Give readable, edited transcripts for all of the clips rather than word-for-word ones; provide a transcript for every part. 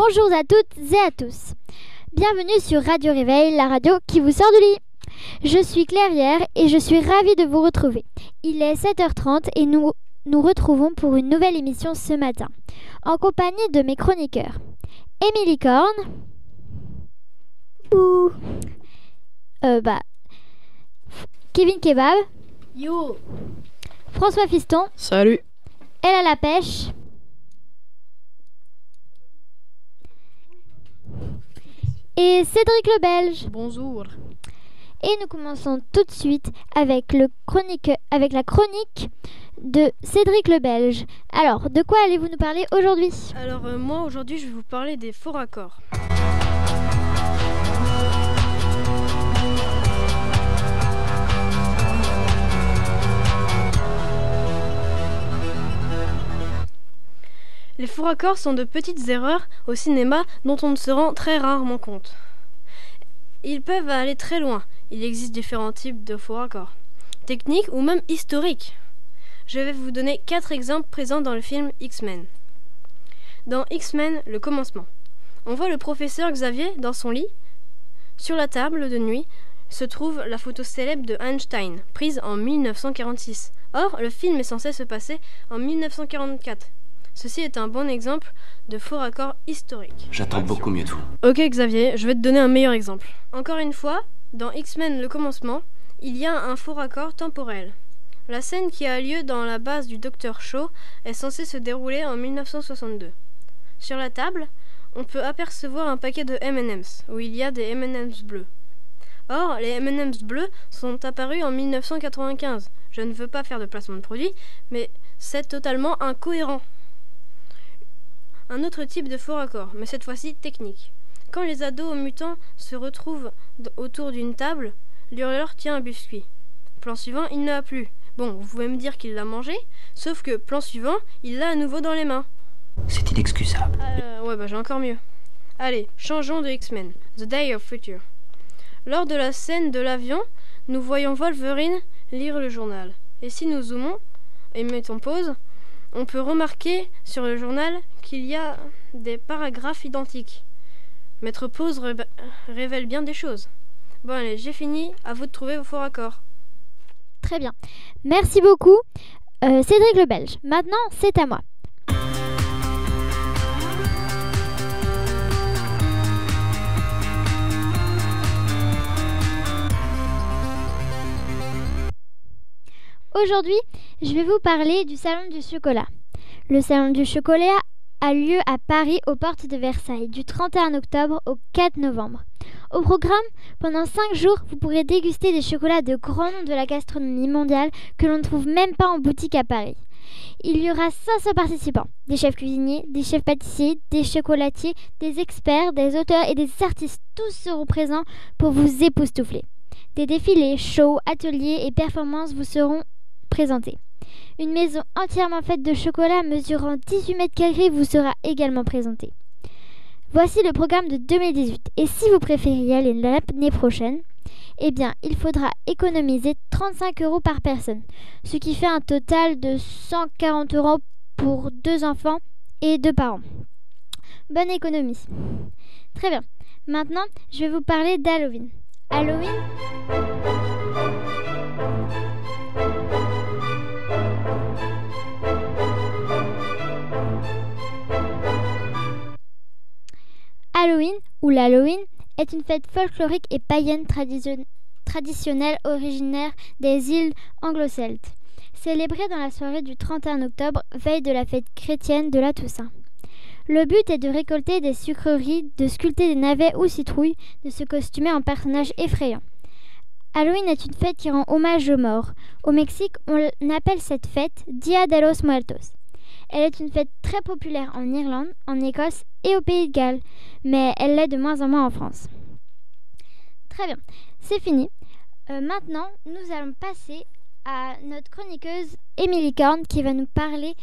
Bonjour à toutes et à tous. Bienvenue sur Radio Réveil, la radio qui vous sort du lit. Je suis Clairière et je suis ravie de vous retrouver. Il est 7h30 et nous nous retrouvons pour une nouvelle émission ce matin, en compagnie de mes chroniqueurs. Émilie Corne. Ouh. Kevin Kebab. Yo. François Fiston. Salut. Elle à la pêche. Et Cédric le Belge. Bonjour. Et nous commençons tout de suite avec la chronique de Cédric le Belge. Alors, de quoi allez-vous nous parler aujourd'hui ? Alors moi aujourd'hui je vais vous parler des faux raccords. Les faux raccords sont de petites erreurs au cinéma dont on ne se rend très rarement compte. Ils peuvent aller très loin. Il existe différents types de faux raccords, techniques ou même historiques. Je vais vous donner 4 exemples présents dans le film X-Men. Dans X-Men, le commencement, on voit le professeur Xavier dans son lit. Sur la table de nuit se trouve la photo célèbre de Einstein, prise en 1946. Or, le film est censé se passer en 1944. Ceci est un bon exemple de faux raccord historique. J'attends beaucoup mieux de vous. Ok Xavier, je vais te donner un meilleur exemple. Encore une fois, dans X-Men le commencement, il y a un faux raccord temporel. La scène qui a lieu dans la base du Dr Shaw est censée se dérouler en 1962. Sur la table, on peut apercevoir un paquet de M&M's, où il y a des M&M's bleus. Or, les M&M's bleus sont apparus en 1995. Je ne veux pas faire de placement de produit, mais c'est totalement incohérent. Un autre type de faux raccord, mais cette fois-ci technique. Quand les ados mutants se retrouvent autour d'une table, l'hurleur tient un biscuit. Plan suivant, il ne l'a plus. Bon, vous pouvez me dire qu'il l'a mangé, sauf que plan suivant, il l'a à nouveau dans les mains. C'est inexcusable. J'ai encore mieux. Allez, changeons de X-Men, The Day of Future. Lors de la scène de l'avion, nous voyons Wolverine lire le journal. Et si nous zoomons et mettons pause, on peut remarquer sur le journal qu'il y a des paragraphes identiques. Mettre pause révèle bien des choses. Bon allez, j'ai fini, à vous de trouver vos faux raccords. Très bien. Merci beaucoup, Cédric le Belge. Maintenant, c'est à moi. Aujourd'hui, je vais vous parler du Salon du chocolat. Le Salon du chocolat a lieu à Paris aux portes de Versailles du 31 octobre au 4 novembre. Au programme, pendant 5 jours, vous pourrez déguster des chocolats de grands noms de la gastronomie mondiale que l'on ne trouve même pas en boutique à Paris. Il y aura 500 participants, des chefs cuisiniers, des chefs pâtissiers, des chocolatiers, des experts, des auteurs et des artistes. Tous seront présents pour vous époustoufler. Des défilés, shows, ateliers et performances vous seront présentés. Une maison entièrement faite de chocolat mesurant 18 mètres carrés vous sera également présentée. Voici le programme de 2018. Et si vous préférez y aller l'année prochaine, eh bien, il faudra économiser 35 € par personne, ce qui fait un total de 140 € pour 2 enfants et 2 parents. Bonne économie. Très bien. Maintenant, je vais vous parler d'Halloween. Halloween, ou l'Halloween, est une fête folklorique et païenne traditionnelle originaire des îles anglo-celtes, célébrée dans la soirée du 31 octobre, veille de la fête chrétienne de la Toussaint. Le but est de récolter des sucreries, de sculpter des navets ou citrouilles, de se costumer en personnages effrayants. Halloween est une fête qui rend hommage aux morts. Au Mexique, on appelle cette fête Dia de los Muertos. Elle est une fête très populaire en Irlande, en Écosse et au Pays de Galles, mais elle l'est de moins en moins en France. Très bien, c'est fini. Maintenant, nous allons passer à notre chroniqueuse Émilie Corne qui va nous parler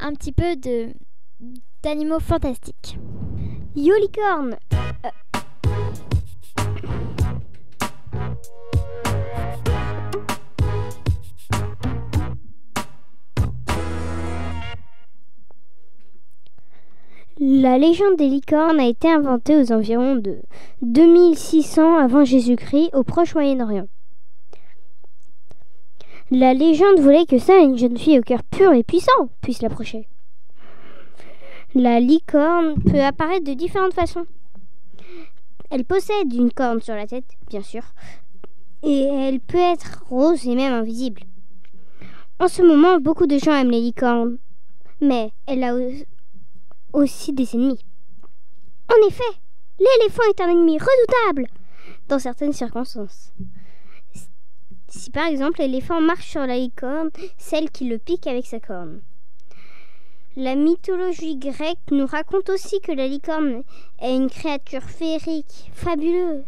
un petit peu d'animaux fantastiques. Yo licorne. La légende des licornes a été inventée aux environs de 2600 avant Jésus-Christ au Proche Moyen-Orient. La légende voulait que seule une jeune fille au cœur pur et puissant puisse l'approcher. La licorne peut apparaître de différentes façons. Elle possède une corne sur la tête, bien sûr, et elle peut être rose et même invisible. En ce moment, beaucoup de gens aiment les licornes, mais elle a aussi des ennemis. En effet, l'éléphant est un ennemi redoutable dans certaines circonstances. Si par exemple l'éléphant marche sur la licorne, celle qui le pique avec sa corne. La mythologie grecque nous raconte aussi que la licorne est une créature féerique, fabuleuse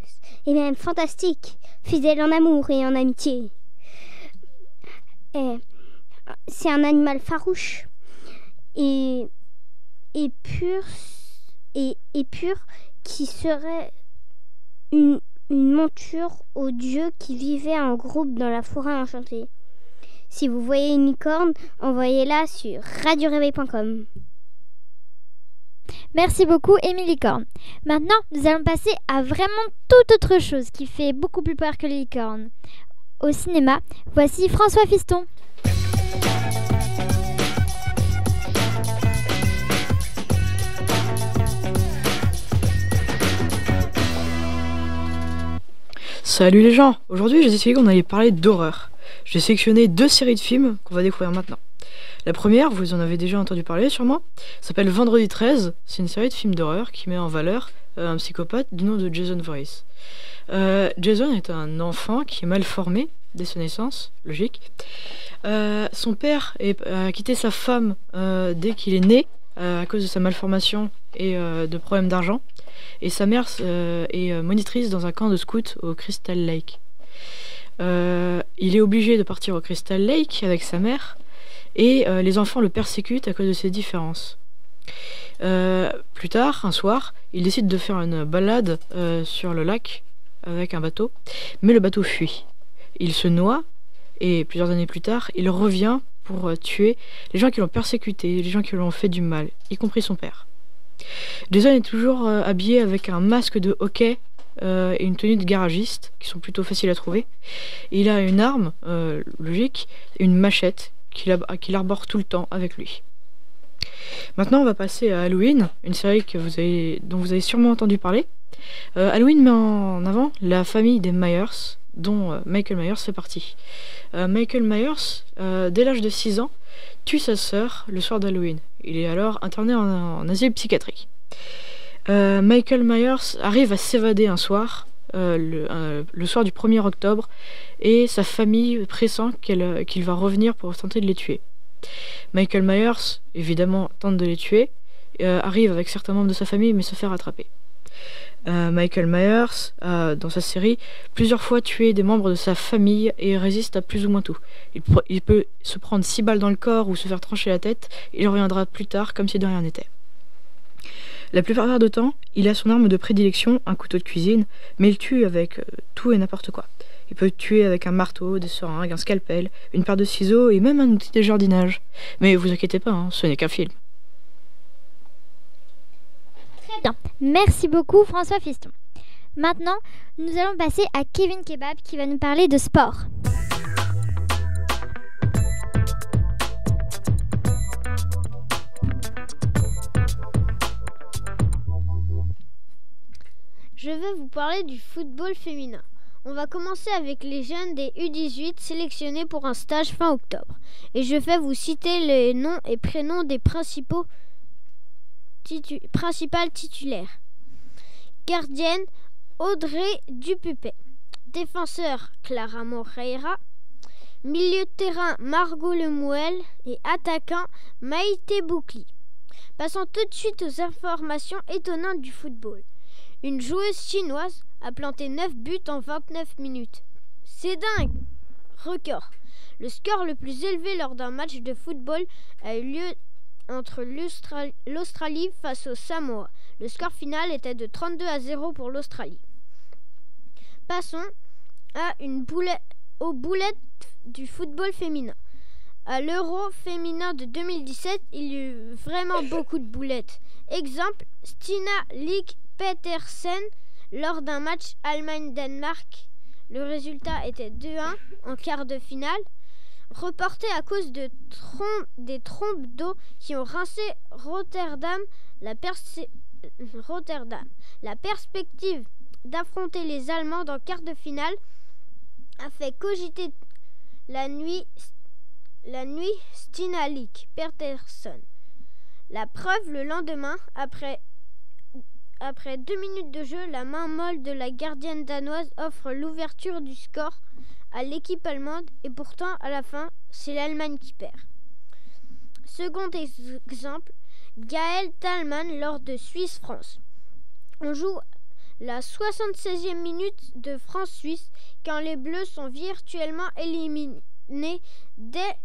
et même fantastique, fidèle en amour et en amitié. C'est un animal farouche et pur qui serait une monture aux dieux qui vivaient en groupe dans la forêt enchantée. Si vous voyez une licorne, envoyez-la sur radioréveil.com. Merci beaucoup, Émilie Corne. Maintenant, nous allons passer à vraiment toute autre chose qui fait beaucoup plus peur que les licornes. Au cinéma, voici François Fiston. Salut les gens, aujourd'hui j'ai décidé qu'on allait parler d'horreur. J'ai sélectionné 2 séries de films qu'on va découvrir maintenant. La première, vous en avez déjà entendu parler sûrement, s'appelle Vendredi 13. C'est une série de films d'horreur qui met en valeur un psychopathe du nom de Jason Voorhees. Jason est un enfant qui est mal formé dès sa naissance, logique. Son père a quitté sa femme dès qu'il est né à cause de sa malformation et de problèmes d'argent. Et sa mère est monitrice dans un camp de scouts au Crystal Lake. Il est obligé de partir au Crystal Lake avec sa mère et les enfants le persécutent à cause de ses différences. Plus tard, un soir, il décide de faire une balade sur le lac avec un bateau, mais le bateau fuit. Il se noie et plusieurs années plus tard, il revient pour tuer les gens qui l'ont persécuté, les gens qui lui ont fait du mal, y compris son père. Jason est toujours habillé avec un masque de hockey et une tenue de garagiste qui sont plutôt faciles à trouver. Et il a une arme, logique, une machette qu'il arbore tout le temps avec lui. Maintenant on va passer à Halloween, une série dont vous avez sûrement entendu parler. Halloween met en avant la famille des Myers, dont Michael Myers fait partie. Michael Myers, dès l'âge de 6 ans, tue sa sœur le soir d'Halloween. Il est alors interné en asile psychiatrique. Michael Myers arrive à s'évader un soir, le soir du 1er octobre, et sa famille pressent qu'il va revenir pour tenter de les tuer. Michael Myers, évidemment, tente de les tuer, arrive avec certains membres de sa famille, mais se fait rattraper. Michael Myers a, dans sa série, plusieurs fois tué des membres de sa famille et résiste à plus ou moins tout. Il peut se prendre 6 balles dans le corps ou se faire trancher la tête, et il reviendra plus tard comme si de rien n'était. La plupart du temps, il a son arme de prédilection, un couteau de cuisine, mais il tue avec tout et n'importe quoi. Il peut tuer avec un marteau, des seringues, un scalpel, une paire de ciseaux et même un outil de jardinage. Mais vous inquiétez pas, ce n'est qu'un film. Très bien, merci beaucoup François Fiston. Maintenant, nous allons passer à Kevin Kebab qui va nous parler de sport. Je vais vous parler du football féminin. On va commencer avec les jeunes des U18 sélectionnés pour un stage fin octobre. Et je vais vous citer les noms et prénoms des principales titulaires. Gardienne, Audrey Dupupet. Défenseur, Clara Moreira. Milieu de terrain, Margot Lemouel. Et attaquant, Maïté Boukli. Passons tout de suite aux informations étonnantes du football. Une joueuse chinoise a planté 9 buts en 29 minutes. C'est dingue! Record. Le score le plus élevé lors d'un match de football a eu lieu entre l'Australie face au Samoa. Le score final était de 32-0 pour l'Australie. Passons aux boulettes du football féminin. À l'Euro féminin de 2017, il y eut vraiment beaucoup de boulettes. Exemple, Stina Lik Petersen lors d'un match Allemagne-Danemark. Le résultat était 2-1 en quart de finale. Reporté à cause des trompes d'eau qui ont rincé Rotterdam, la perspective d'affronter les Allemands en quart de finale a fait cogiter la nuit Stina Lik Petersen. La preuve, le lendemain, après 2 minutes de jeu, la main molle de la gardienne danoise offre l'ouverture du score à l'équipe allemande et pourtant, à la fin, c'est l'Allemagne qui perd. Second exemple, Gaël Thalmann lors de Suisse-France. On joue la 76e minute de France-Suisse quand les Bleus sont virtuellement éliminés dès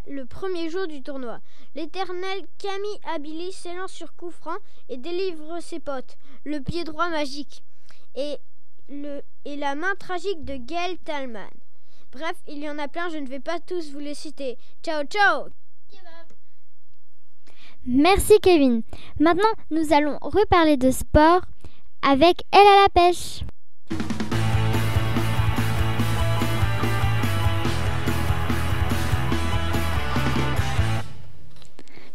le premier jour du tournoi. L'éternel Camille Abili s'élance sur coup franc et délivre ses potes. Le pied droit magique et la main tragique de Gaël Thalmann. Bref, il y en a plein, je ne vais pas tous vous les citer. Ciao, ciao! Merci Kevin. Maintenant, nous allons reparler de sport avec Elle à la pêche.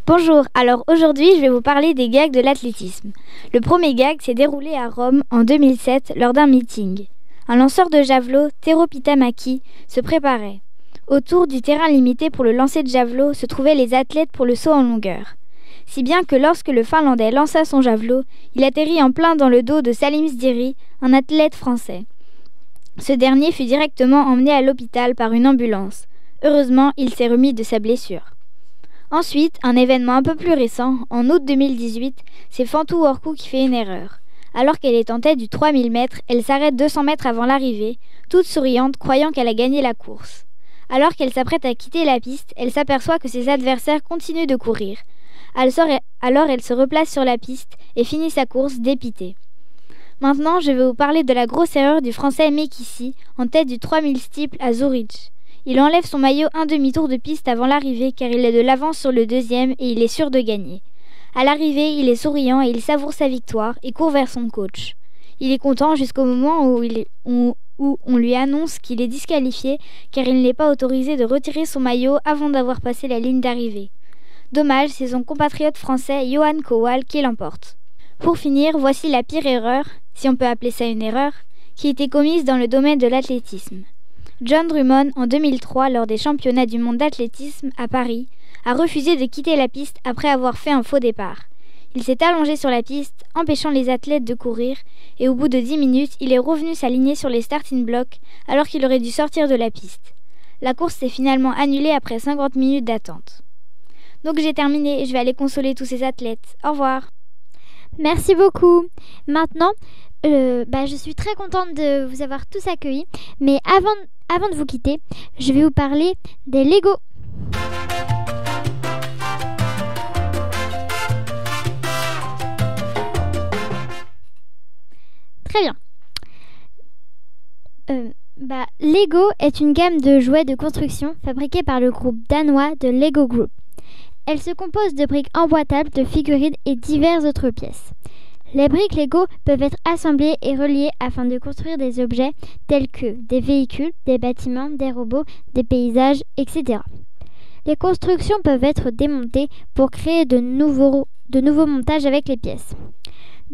Bonjour, alors aujourd'hui je vais vous parler des gags de l'athlétisme. Le premier gag s'est déroulé à Rome en 2007 lors d'un meeting. Un lanceur de javelot, Tero Pitamaki, se préparait. Autour du terrain limité pour le lancer de javelot se trouvaient les athlètes pour le saut en longueur. Si bien que lorsque le Finlandais lança son javelot, il atterrit en plein dans le dos de Salim Sdiri, un athlète français. Ce dernier fut directement emmené à l'hôpital par une ambulance. Heureusement, il s'est remis de sa blessure. Ensuite, un événement un peu plus récent, en août 2018, c'est Fantou Workou qui fait une erreur. Alors qu'elle est en tête du 3000 mètres, elle s'arrête 200 mètres avant l'arrivée, toute souriante, croyant qu'elle a gagné la course. Alors qu'elle s'apprête à quitter la piste, elle s'aperçoit que ses adversaires continuent de courir. Alors elle se replace sur la piste et finit sa course dépitée. Maintenant, je vais vous parler de la grosse erreur du Français Mekissi, en tête du 3000 steeple à Zurich. Il enlève son maillot un demi-tour de piste avant l'arrivée car il est de l'avance sur le deuxième et il est sûr de gagner. À l'arrivée, il est souriant et il savoure sa victoire et court vers son coach. Il est content jusqu'au moment où on lui annonce qu'il est disqualifié car il n'est pas autorisé de retirer son maillot avant d'avoir passé la ligne d'arrivée. Dommage, c'est son compatriote français Johan Kowal qui l'emporte. Pour finir, voici la pire erreur, si on peut appeler ça une erreur, qui était commise dans le domaine de l'athlétisme. John Drummond, en 2003, lors des championnats du monde d'athlétisme à Paris, a refusé de quitter la piste après avoir fait un faux départ. Il s'est allongé sur la piste, empêchant les athlètes de courir, et au bout de 10 minutes, il est revenu s'aligner sur les starting blocks alors qu'il aurait dû sortir de la piste. La course s'est finalement annulée après 50 minutes d'attente. Donc j'ai terminé et je vais aller consoler tous ces athlètes. Au revoir. Merci beaucoup. Maintenant, je suis très contente de vous avoir tous accueillis, mais avant de vous quitter, je vais vous parler des Lego. Très bien. Lego est une gamme de jouets de construction fabriquée par le groupe danois de Lego Group. Elle se compose de briques emboîtables, de figurines et diverses autres pièces. Les briques Lego peuvent être assemblées et reliées afin de construire des objets tels que des véhicules, des bâtiments, des robots, des paysages, etc. Les constructions peuvent être démontées pour créer de nouveaux montages avec les pièces.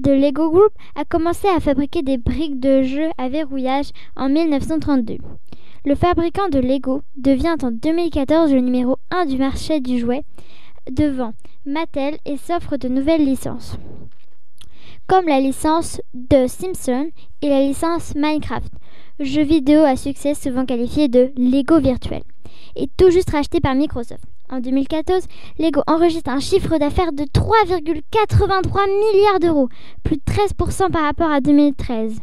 The Lego Group a commencé à fabriquer des briques de jeu à verrouillage en 1932. Le fabricant de Lego devient en 2014 le numéro 1 du marché du jouet devant Mattel et s'offre de nouvelles licences, comme la licence de Simpsons et la licence Minecraft, jeu vidéo à succès souvent qualifié de Lego virtuel, et tout juste racheté par Microsoft. En 2014, Lego enregistre un chiffre d'affaires de 3,83 milliards d'euros, plus de 13% par rapport à 2013,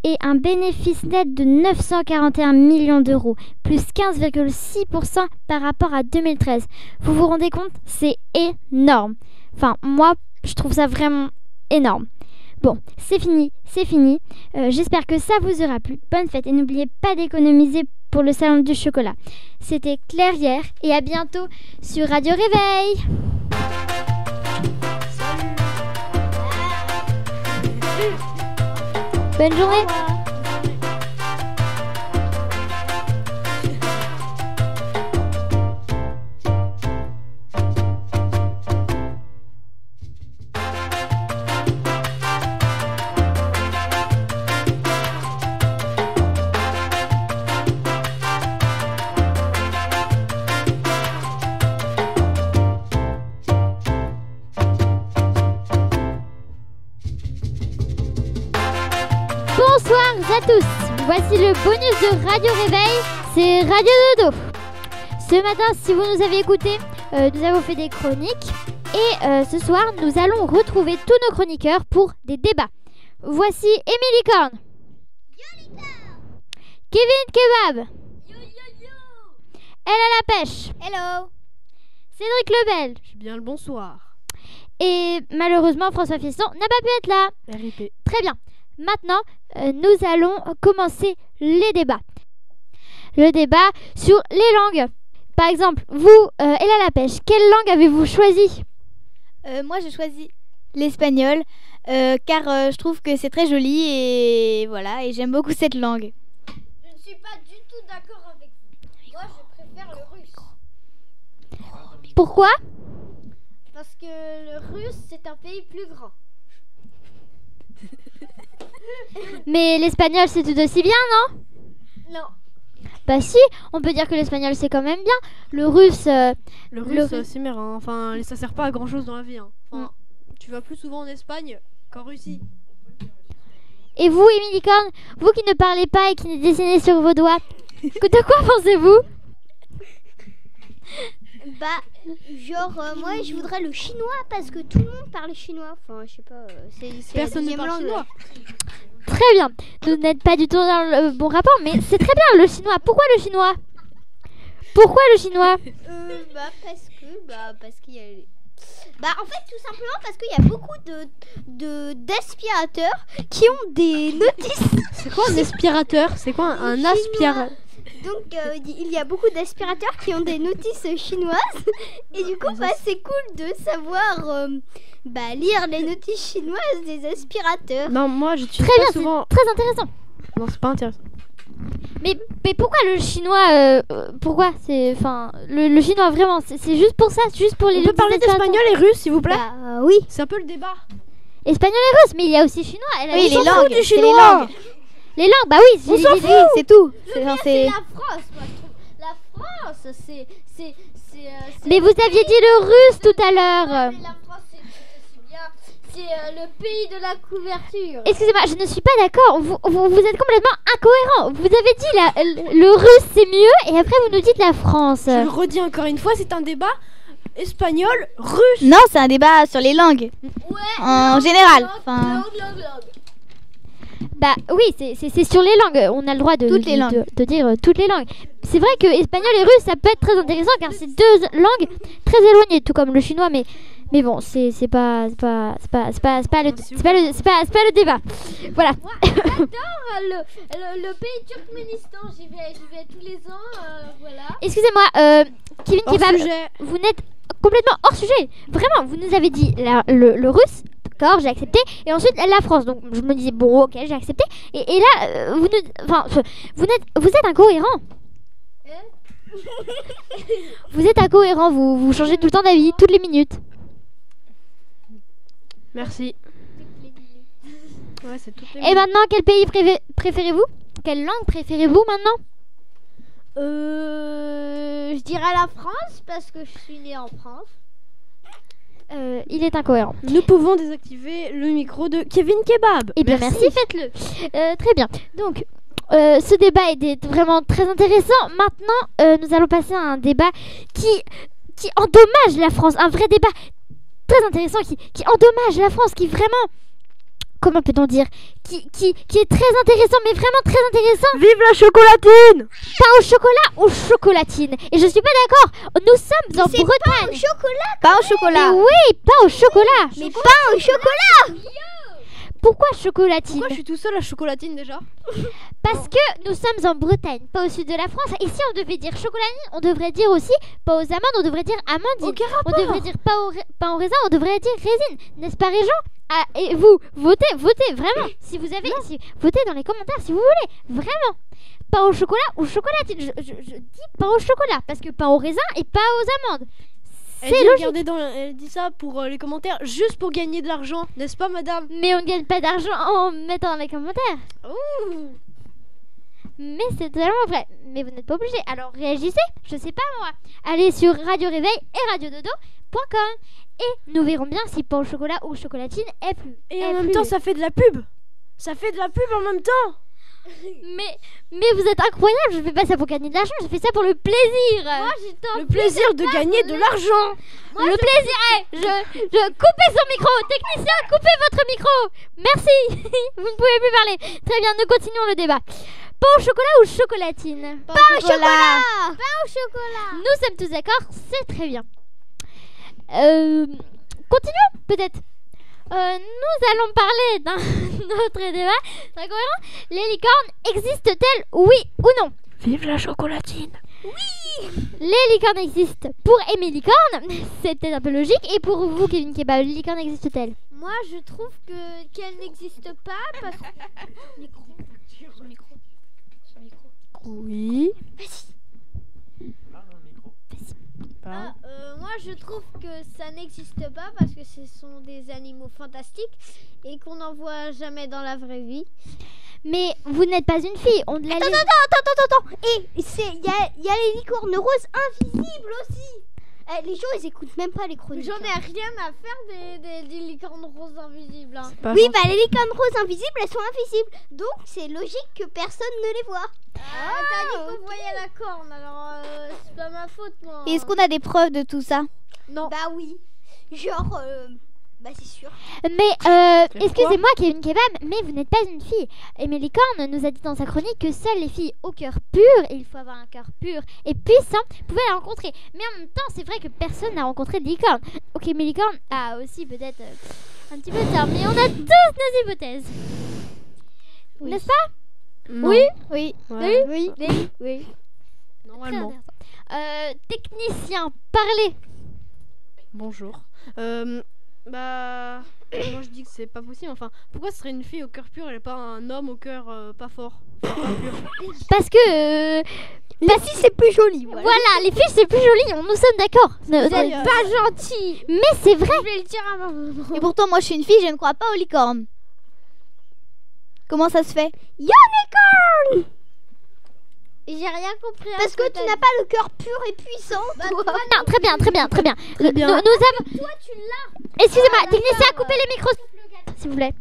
et un bénéfice net de 941 millions d'euros, plus 15,6% par rapport à 2013. Vous vous rendez compte? C'est énorme. Enfin, moi, je trouve ça vraiment énorme. Bon, c'est fini. J'espère que ça vous aura plu. Bonne fête et n'oubliez pas d'économiser pour le salon du chocolat. C'était Clairière et à bientôt sur Radio Réveil. Bonne journée. Bonsoir à tous, voici le bonus de Radio Réveil, c'est Radio Dodo. Ce matin, si vous nous avez écoutés, nous avons fait des chroniques et ce soir, nous allons retrouver tous nos chroniqueurs pour des débats. Voici Émilie Corne, Kevin Kebab, Elle à la pêche, Hello. Cédric Lebel Bien le bonsoir. et malheureusement François Fiston n'a pas pu être là. RIP. Très bien. Maintenant, nous allons commencer les débats. Le débat sur les langues. Par exemple, vous, Elle à la pêche, quelle langue avez-vous choisi? Moi j'ai choisi l'espagnol car je trouve que c'est très joli et voilà, et j'aime beaucoup cette langue. Je ne suis pas du tout d'accord avec vous. Moi, je préfère le russe. Pourquoi? Parce que le russe, c'est un pays plus grand. Mais l'espagnol, c'est tout aussi bien, non? Non. Bah si, on peut dire que l'espagnol, c'est quand même bien. Le russe... Le russe, c'est marrant. Enfin, ça sert pas à grand chose dans la vie. Hein. Enfin, tu vas plus souvent en Espagne qu'en Russie. Et vous, Émilie Corne, vous qui ne parlez pas et qui ne dessinez sur vos doigts, de quoi pensez-vous? Bah, genre, moi je voudrais le chinois parce que tout le monde parle chinois. Enfin, je sais pas, c'est Personne la ne deuxième parle langue. chinois. Très bien. Vous n'êtes pas du tout dans le bon rapport, mais c'est très bien le chinois. Pourquoi le chinois? Pourquoi le chinois? Parce qu'il y a en fait, tout simplement parce qu'il y a beaucoup d'aspirateurs qui ont des notices. C'est quoi un aspirateur? C'est quoi un aspirateur? Donc, il y a beaucoup d'aspirateurs qui ont des notices chinoises. Et du coup, c'est cool de savoir lire les notices chinoises des aspirateurs. Non, moi je suis Très bien, pas souvent. c'est très intéressant. Non, c'est pas intéressant. Mais pourquoi le chinois pourquoi c'est le chinois vraiment c'est juste pour ça, c'est juste pour les On peut parler d'espagnol et russe, s'il vous plaît? Oui. C'est un peu le débat. Espagnol et russe, mais il y a aussi chinois. Oui, les langues. du c'est chinois. Les langues, bah oui, On s'en fout, c'est tout. C'est la France, moi je trouve. La France, c'est Mais vous aviez dit le russe tout à l'heure. Mais la France, c'est aussi bien. C'est le pays de la couverture. Excusez-moi, je ne suis pas d'accord. Vous êtes complètement incohérent. Vous avez dit le russe c'est mieux et après vous nous dites la France. Je le redis encore une fois, c'est un débat espagnol, russe. Non, c'est un débat sur les langues Ouais. en général. Enfin, Langue. Bah oui, c'est sur les langues. On a le droit de Toutes les langues. de dire toutes les langues. C'est vrai que espagnol et russe ça peut être très intéressant car c'est deux langues très éloignées, tout comme le chinois. Mais bon, c'est pas le débat. Voilà. Le pays Turkménistan, j'y vais tous les ans, voilà. Excusez-moi, Kevin Hors Kebab, sujet. vous n'êtes complètement hors sujet. Vraiment, vous nous avez dit le russe. D'accord, j'ai accepté. Et ensuite la France. Donc je me disais bon, ok, j'ai accepté. Et là, vous êtes incohérent. Vous êtes incohérent. Vous changez tout le temps d'avis, toutes les minutes. Merci. Ouais, c'est toutes les Et maintenant, quel pays préférez-vous? Quelle langue préférez-vous maintenant? Je dirais la France parce que je suis née en France. Il est incohérent. Nous pouvons désactiver le micro de Kevin Kebab. Eh bien merci, faites-le. Très bien. Donc ce débat était vraiment très intéressant. Maintenant, nous allons passer à un débat qui endommage la France. Un vrai débat très intéressant qui endommage la France, qui vraiment... Comment peut-on dire qui est très intéressant, mais vraiment très intéressant. Vive la chocolatine! Pas au chocolat, aux chocolatines. Et je suis pas d'accord. Nous sommes en Bretagne. Chocolat. pas au chocolat. Mais oui, pas au chocolat. Mais pas au chocolat. pourquoi chocolatine? Pourquoi je suis tout seul à chocolatine déjà? Parce que nous sommes en Bretagne, pas au sud de la France. Et si on devait dire chocolatine, on devrait dire aussi pas aux amandes, on devrait dire amandine. Aucun On rapport. devrait dire pain au raisin, on devrait dire résine. N'est-ce pas, Régent? Ah, et vous, votez vraiment. Si vous avez, votez dans les commentaires si vous voulez, vraiment. Pain au chocolat ou chocolatine. Je dis pain au chocolat parce que pain au raisin et pas aux amandes. Elle C'est dit, logique. regardez elle dit ça pour les commentaires, juste pour gagner de l'argent, n'est-ce pas, madame? Mais on ne gagne pas d'argent en mettant dans les commentaires. Ouh. Mais c'est totalement vrai. Mais vous n'êtes pas obligé. Alors réagissez, je sais pas moi. Allez sur Radio Réveil et radiododo.com et nous verrons bien si pain au chocolat ou chocolatine est plus. Et est en même plus- temps, ça fait de la pub. Ça fait de la pub en même temps. Mais vous êtes incroyable, je fais pas ça pour gagner de l'argent, je fais ça pour le plaisir. Le plaisir de gagner de l'argent. Le plaisir est, je coupez son micro, technicien, coupez votre micro. Merci, vous ne pouvez plus parler. Très bien, nous continuons le débat. Pain au chocolat ou chocolatine? Pain au chocolat. Nous sommes tous d'accord, c'est très bien. Continuons peut-être. Nous allons parler d'un autre débat. Très cohérent. Les licornes existent-elles, oui ou non? Vive la chocolatine. Les licornes existent. Pour Aimé Licorne, c'est peut-être un peu logique. Et pour vous, Kevin Kebab, les licornes existent-elles? Moi, je trouve qu'elle n'existe pas parce que... Oui. moi, je trouve que ça n'existe pas parce que ce sont des animaux fantastiques et qu'on n'en voit jamais dans la vraie vie. Mais vous n'êtes pas une fille. On de la Attends. Et il y a les licornes roses invisibles aussi. Les gens, ils écoutent même pas les chroniques. J'en ai rien à faire des licornes roses invisibles. Hein. Oui, bah les licornes roses invisibles, elles sont invisibles. Donc c'est logique que personne ne les voit. T'as dit qu'on voyait la corne, alors c'est pas ma faute, moi. Et est-ce qu'on a des preuves de tout ça? Non. Bah oui. Genre, bah c'est sûr. Mais excusez-moi, Kevin Kebab, mais vous n'êtes pas une fille. Aimé Licorne nous a dit dans sa chronique que seules les filles au cœur pur, et il faut avoir un cœur pur et puissant, pouvaient la rencontrer. Mais en même temps, c'est vrai que personne n'a rencontré de licorne. Ok, Aimé Licorne a aussi peut-être un petit peu tard, mais on a tous nos hypothèses. Oui. N'est-ce pas? Non. Oui. Oui. Ouais. Oui. Normalement. Technicien, parlez. Bonjour. Moi je dis que c'est pas possible. Enfin, pourquoi ce serait une fille au cœur pur et pas un homme au cœur pas fort, pas pur? Parce que Les filles, c'est plus joli. voilà, les filles c'est plus joli, nous sommes d'accord. Vous êtes pas gentil. Mais c'est vrai. Je vais le dire à ma maman. Et pourtant, moi, je suis une fille, je ne crois pas aux licornes. Comment ça se fait? J'ai rien compris. à Parce ce que t'as tu n'as dit. pas le cœur pur et puissant. toi. Non, très bien. bien. Nous avons... Toi, tu l'as. Excusez-moi, Ah, technicien, d'accord. coupez les micros, s'il vous plaît.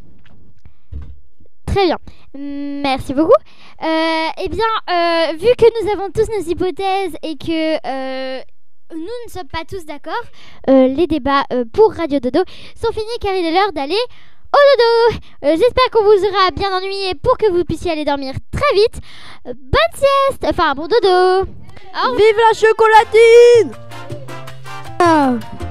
Très bien. Merci beaucoup. Eh bien, vu que nous avons tous nos hypothèses et que nous ne sommes pas tous d'accord, les débats pour Radio Dodo sont finis car il est l'heure d'aller au dodo. J'espère qu'on vous aura bien ennuyé pour que vous puissiez aller dormir très vite. Bonne sieste, enfin bon dodo. Au revoir. Vive la chocolatine!